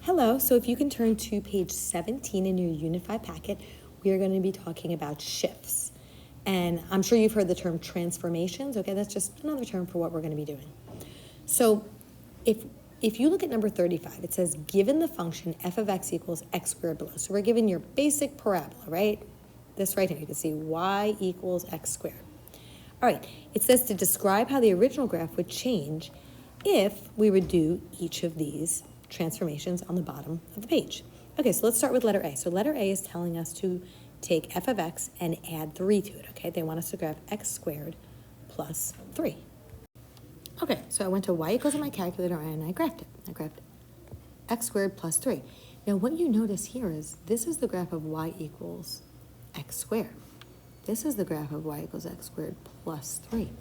Hello, so if you can turn to page 17 in your Unit 5 packet, we are going to be talking about shifts. And I'm sure you've heard the term transformations. Okay, that's just another term for what we're going to be doing. So if you look at number 35, it says, given the function f of x equals x squared below. So we're given your basic parabola, right? This right here, you can see y equals x squared. All right, it says to describe how the original graph would change if we would do each of these transformations on the bottom of the page. Okay, so let's start with letter A. So letter A is telling us to take f of x and add 3 to it, okay? They want us to graph x squared plus 3. Okay, so I went to y equals in my calculator and I graphed it. I graphed x squared plus 3. Now what you notice here is this is the graph of y equals x squared. This is the graph of y equals x squared plus 3.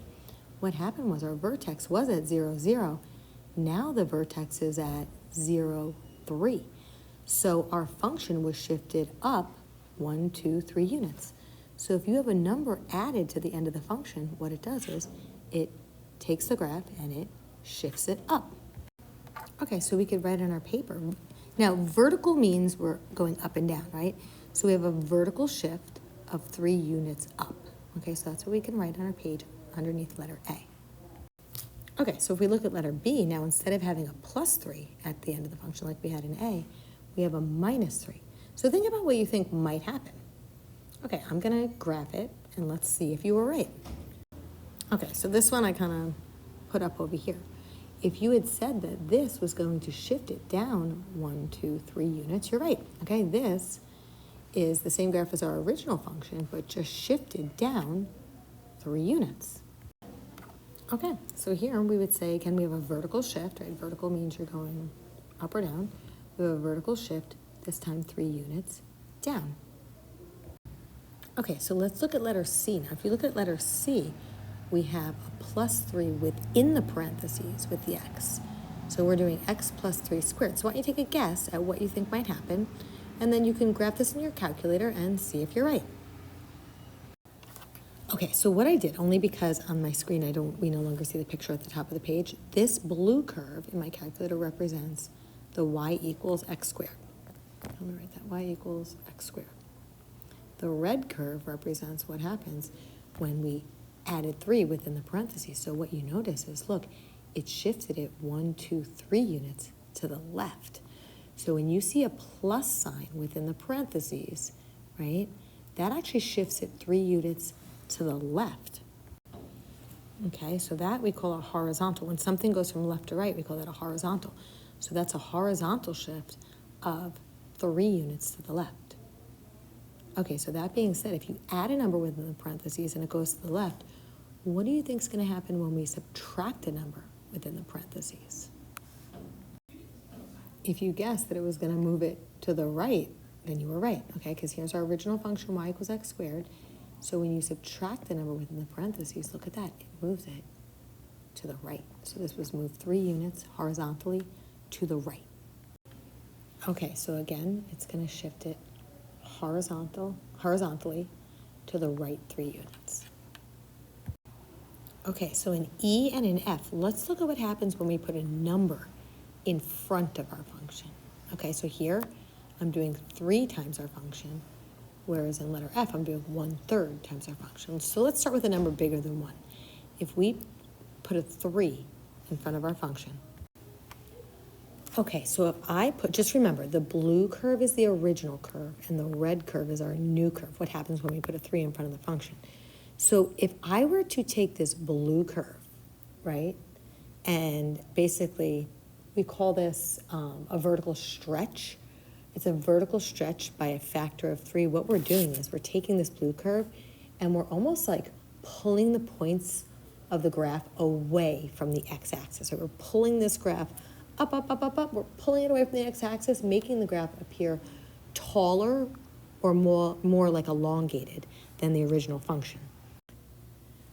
What happened was our vertex was at 0, 0. Now the vertex is at 0, 3. So our function was shifted up 1, 2, 3 units. So if you have a number added to the end of the function, what it does is it takes the graph and it shifts it up. Okay, so we could write on our paper. Now, vertical means we're going up and down, right? So we have a vertical shift of 3 units up. Okay, so that's what we can write on our page underneath letter A. Okay, so if we look at letter B, now instead of having a plus 3 at the end of the function like we had in A, we have a minus 3. So think about what you think might happen. Okay, I'm going to graph it, and let's see if you were right. Okay, so this one I kind of put up over here. If you had said that this was going to shift it down 1, 2, 3 units, you're right. Okay, this is the same graph as our original function, but just shifted down 3 units. Okay, so here we would say, again, we have a vertical shift, right? Vertical means you're going up or down. We have a vertical shift, this time 3 units down. Okay, so let's look at letter C. Now, if you look at letter C, we have a plus 3 within the parentheses with the x. So we're doing x plus 3 squared. So why don't you take a guess at what you think might happen, and then you can graph this in your calculator and see if you're right. Okay, so what I did, only because on my screen we no longer see the picture at the top of the page, this blue curve in my calculator represents the y equals x squared. Let me write that, y equals x squared. The red curve represents what happens when we added 3 within the parentheses. So what you notice is, look, it shifted it 1, 2, 3 units to the left. So when you see a plus sign within the parentheses, right, that actually shifts it 3 units to the left. Okay, so that we call a horizontal. When something goes from left to right, we call that a horizontal. So that's a horizontal shift of 3 units to the left. Okay, so that being said, if you add a number within the parentheses and it goes to the left, what do you think is going to happen when we subtract a number within the parentheses? If you guessed that it was going to move it to the right, then you were right, okay? Because here's our original function, y equals x squared. So when you subtract the number within the parentheses, look at that, it moves it to the right. So this was moved 3 units horizontally to the right. Okay, so again, it's going to shift it horizontally to the right 3 units. Okay, so in E and in F, let's look at what happens when we put a number in front of our function. Okay, so here I'm doing 3 times our function, whereas in letter F, I'm doing 1/3 times our function. So let's start with a number bigger than 1. If we put a 3 in front of our function. Okay, so if I put, just remember, the blue curve is the original curve, and the red curve is our new curve. What happens when we put a 3 in front of the function? So if I were to take this blue curve, right, and basically we call this a vertical stretch. It's a vertical stretch by a factor of 3. What we're doing is we're taking this blue curve and we're almost like pulling the points of the graph away from the x-axis. So we're pulling this graph up, up, up, up, up. We're pulling it away from the x-axis, making the graph appear taller or more like elongated than the original function.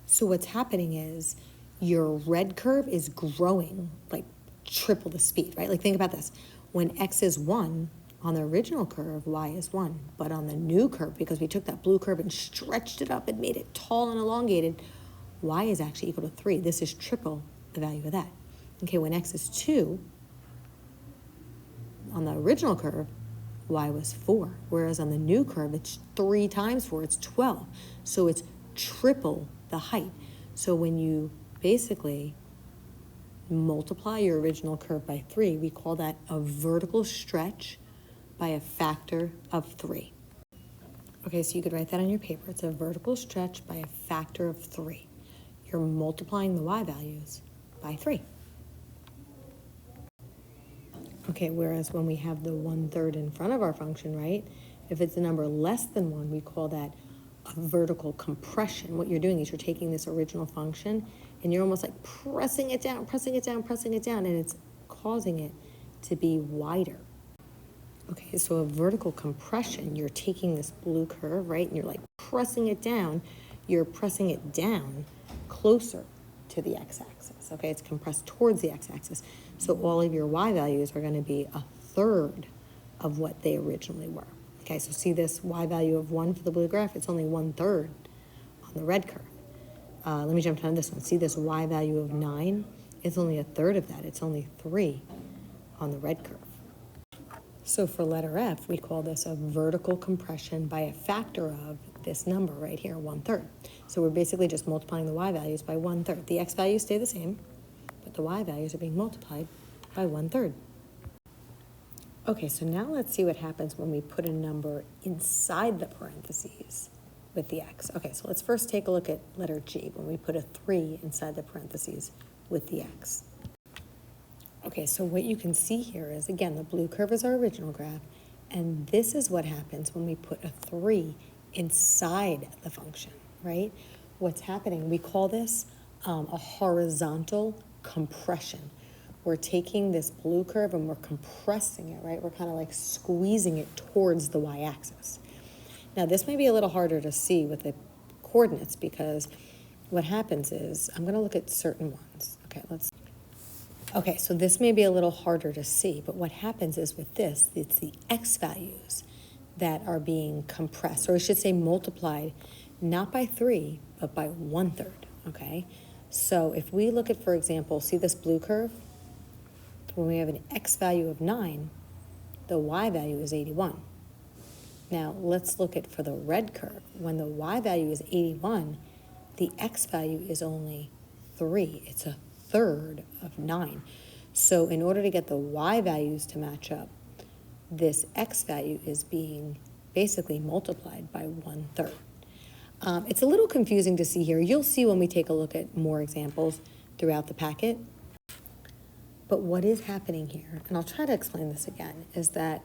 So what's happening is your red curve is growing like triple the speed, right? Like think about this. When x is 1, on the original curve, y is 1. But on the new curve, because we took that blue curve and stretched it up and made it tall and elongated, y is actually equal to 3. This is triple the value of that. Okay, when x is 2, on the original curve, y was 4, whereas on the new curve, it's 3 times 4, it's 12. So it's triple the height. So when you basically multiply your original curve by 3, we call that a vertical stretch by a factor of 3. Okay, so you could write that on your paper. It's a vertical stretch by a factor of 3. You're multiplying the y values by 3. Okay, whereas when we have the 1/3 in front of our function, right, if it's a number less than 1, we call that a vertical compression. What you're doing is you're taking this original function and you're almost like pressing it down, and it's causing it to be wider. Okay, so a vertical compression, you're taking this blue curve, right, and you're like pressing it down. You're pressing it down closer to the x-axis, okay? It's compressed towards the x-axis. So all of your y values are going to be a third of what they originally were. Okay, so see this y value of 1 for the blue graph? It's only 1/3 on the red curve. Let me jump down to this one. See this y value of 9? It's only a third of that. It's only 3 on the red curve. So for letter F, we call this a vertical compression by a factor of this number right here, 1/3. So we're basically just multiplying the y values by 1/3. The x values stay the same, but the y values are being multiplied by 1/3. Okay, so now let's see what happens when we put a number inside the parentheses with the x. Okay, so let's first take a look at letter G, when we put a 3 inside the parentheses with the x. Okay, so what you can see here is, again, the blue curve is our original graph, and this is what happens when we put a 3 inside the function, right? What's happening, we call this a horizontal compression. We're taking this blue curve and we're compressing it, right? We're kind of like squeezing it towards the y-axis. Now, this may be a little harder to see with the coordinates because what happens is, I'm going to look at certain ones. Okay, so this may be a little harder to see, but what happens is with this, it's the x values that are being compressed, or I should say multiplied, not by 3, but by 1/3, okay? So if we look at, for example, see this blue curve? When we have an x value of 9, the y value is 81. Now, let's look at for the red curve. When the y value is 81, the x value is only 3. It's a third of 9. So in order to get the y values to match up, this x value is being basically multiplied by 1/3. It's a little confusing to see here. You'll see when we take a look at more examples throughout the packet. But what is happening here, and I'll try to explain this again, is that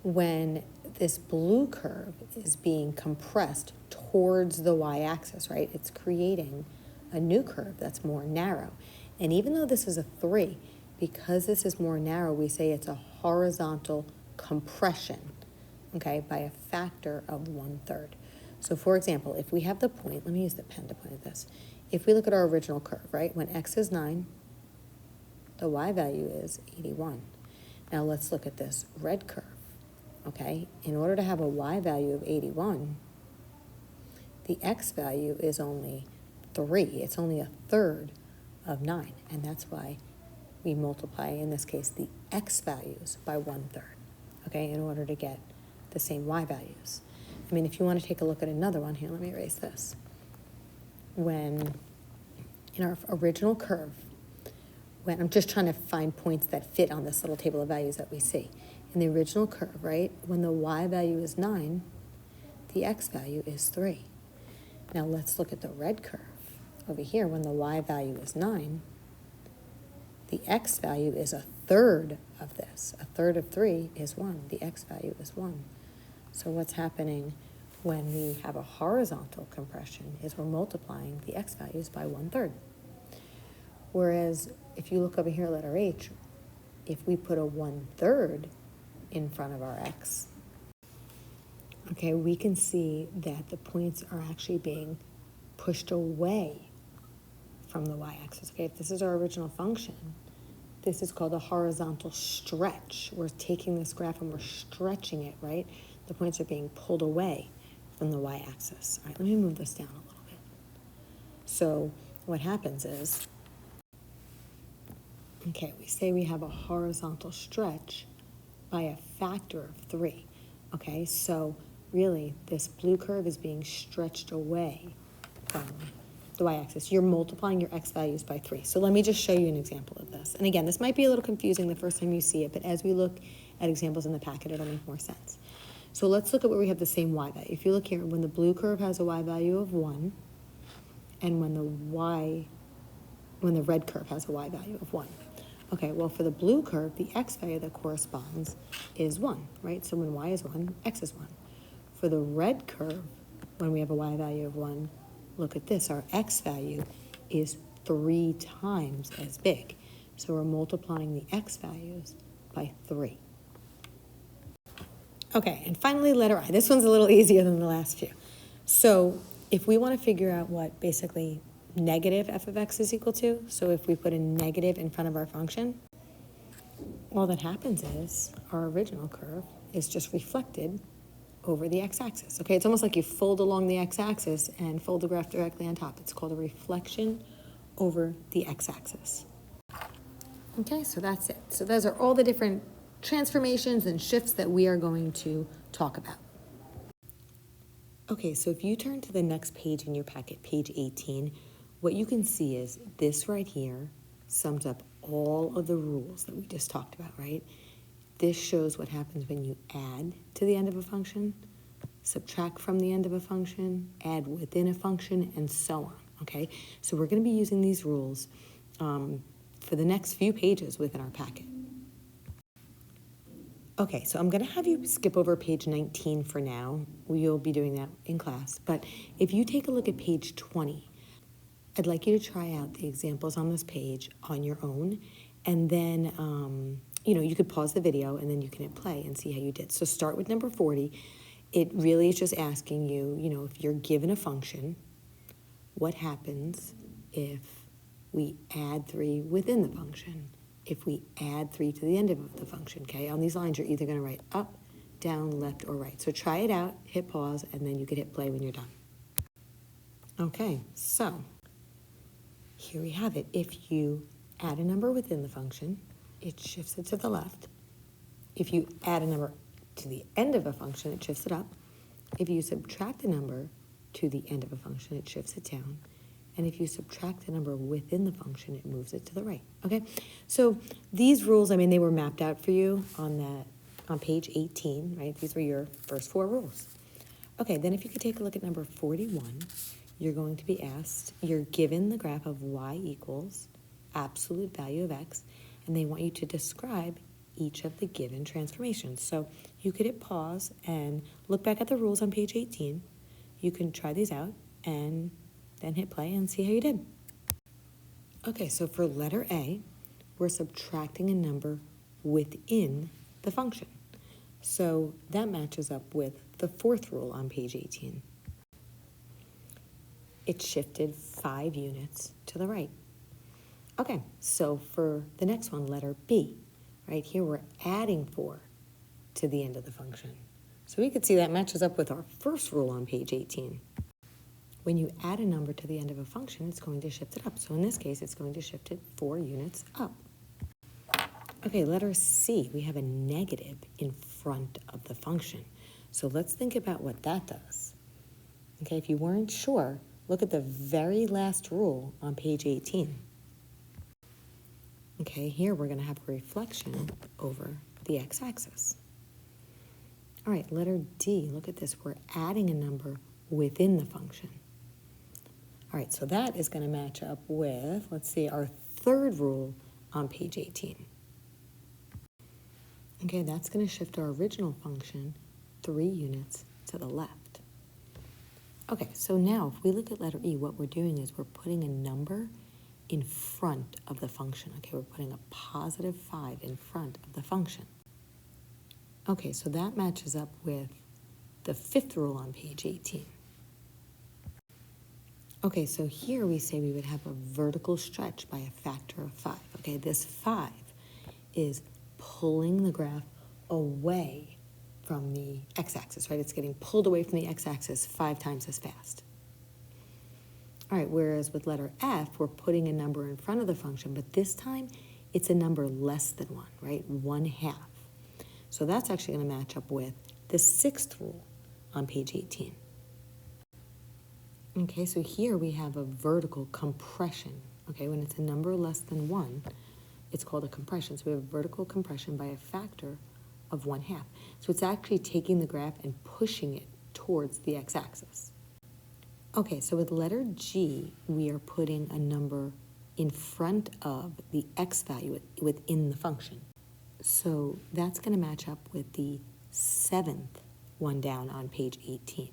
when this blue curve is being compressed towards the y-axis, right, it's creating a new curve that's more narrow. And even though this is a 3, because this is more narrow, we say it's a horizontal compression, okay, by a factor of 1/3. So for example, if we have the point, let me use the pen to point at this. If we look at our original curve, right, when x is 9, the y value is 81. Now let's look at this red curve, okay? In order to have a y value of 81, the x value is only 3. It's only a third of 9, and that's why we multiply, in this case, the x values by 1/3, okay, in order to get the same y values. I mean, if you want to take a look at another one here, let me erase this. When in our original curve, when I'm just trying to find points that fit on this little table of values that we see. In the original curve, right, when the y value is 9, the x value is 3. Now let's look at the red curve. Over here, when the y value is 9, the x value is a third of this. A third of 3 is 1. The x value is 1. So what's happening when we have a horizontal compression is we're multiplying the x values by 1/3. Whereas if you look over here, letter H, if we put a 1/3 in front of our x, okay, we can see that the points are actually being pushed away from the y-axis. Okay, if this is our original function, this is called a horizontal stretch. We're taking this graph and we're stretching it, right? The points are being pulled away from the y-axis. All right, let me move this down a little bit. So what happens is, okay, we say we have a horizontal stretch by a factor of 3. Okay, so really this blue curve is being stretched away from the y-axis. You're multiplying your x values by 3. So let me just show you an example of this. And again, this might be a little confusing the first time you see it, but as we look at examples in the packet, it'll make more sense. So let's look at where we have the same y value. If you look here, when the blue curve has a y value of 1, and when the red curve has a y value of 1. Okay, well, for the blue curve, the x value that corresponds is 1, right? So when y is 1, x is 1. For the red curve, when we have a y value of 1, look at this. Our x value is 3 times as big. So we're multiplying the x values by 3. Okay, and finally, letter I. This one's a little easier than the last few. So if we want to figure out what basically negative f of x is equal to, so if we put a negative in front of our function, all that happens is our original curve is just reflected over the x-axis. Okay, it's almost like you fold along the x-axis and fold the graph directly on top. It's called a reflection over the x-axis. Okay, so that's it. So those are all the different transformations and shifts that we are going to talk about. Okay, so if you turn to the next page in your packet, page 18, what you can see is this right here sums up all of the rules that we just talked about, right? This shows what happens when you add to the end of a function, subtract from the end of a function, add within a function, and so on, okay? So we're going to be using these rules for the next few pages within our packet. Okay, so I'm going to have you skip over page 19 for now. You'll be doing that in class. But if you take a look at page 20, I'd like you to try out the examples on this page on your own. And then, you could pause the video and then you can hit play and see how you did. So start with number 40. It really is just asking you, if you're given a function, what happens if we add 3 within the function? If we add 3 to the end of the function, okay? On these lines, you're either going to write up, down, left, or right. So try it out, hit pause, and then you can hit play when you're done. Okay, so here we have it. If you add a number within the function, it shifts it to the left. If you add a number to the end of a function, it shifts it up. If you subtract a number to the end of a function, it shifts it down. And if you subtract a number within the function, it moves it to the right, okay? So these rules, they were mapped out for you on page 18, right? These were your first 4 rules. Okay, then if you could take a look at number 41, you're going to be asked, you're given the graph of y equals absolute value of x, and they want you to describe each of the given transformations. So you could hit pause and look back at the rules on page 18. You can try these out and then hit play and see how you did. Okay, so for letter A, we're subtracting a number within the function. So that matches up with the 4th rule on page 18. It shifted 5 units to the right. Okay, so for the next one, letter B, right here we're adding 4 to the end of the function. So we could see that matches up with our first rule on page 18. When you add a number to the end of a function, it's going to shift it up. So in this case, it's going to shift it 4 units up. Okay, letter C, we have a negative in front of the function. So let's think about what that does. Okay, if you weren't sure, look at the very last rule on page 18. Okay, here we're going to have a reflection over the x-axis. All right, letter D, look at this. We're adding a number within the function. All right, so that is going to match up with, let's see, our 3rd rule on page 18. Okay, that's going to shift our original function 3 units to the left. Okay, so now if we look at letter E, what we're doing is we're putting a number in front of the function. Okay, we're putting a positive 5 in front of the function. Okay, so that matches up with the 5th rule on page 18. Okay, so here we say we would have a vertical stretch by a factor of 5. Okay, this 5 is pulling the graph away from the x-axis, right? It's getting pulled away from the x-axis 5 times as fast. All right, whereas with letter F, we're putting a number in front of the function, but this time it's a number less than 1, right? 1/2. So that's actually going to match up with the 6th rule on page 18. Okay, so here we have a vertical compression. Okay, when it's a number less than 1, it's called a compression. So we have vertical compression by a factor of 1/2. So it's actually taking the graph and pushing it towards the x-axis. Okay, so with letter G, we are putting a number in front of the x value within the function. So that's going to match up with the 7th one down on page 18.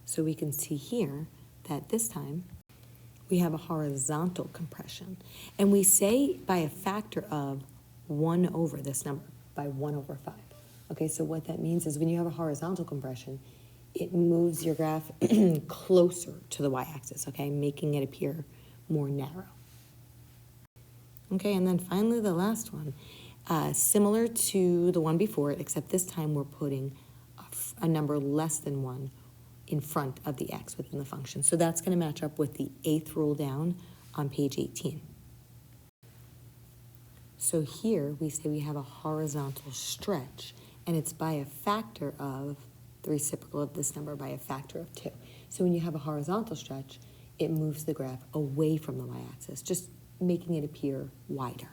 So we can see here that this time we have a horizontal compression. And we say by a factor of 1 over this number, by 1/5. Okay, so what that means is when you have a horizontal compression, it moves your graph closer to the y-axis, okay, making it appear more narrow. Okay, and then finally the last one, similar to the one before it, except this time we're putting a number less than 1 in front of the x within the function. So that's going to match up with the 8th rule down on page 18. So here we say we have a horizontal stretch, and it's by a factor of the reciprocal of this number by a factor of 2. So when you have a horizontal stretch, it moves the graph away from the y-axis, just making it appear wider.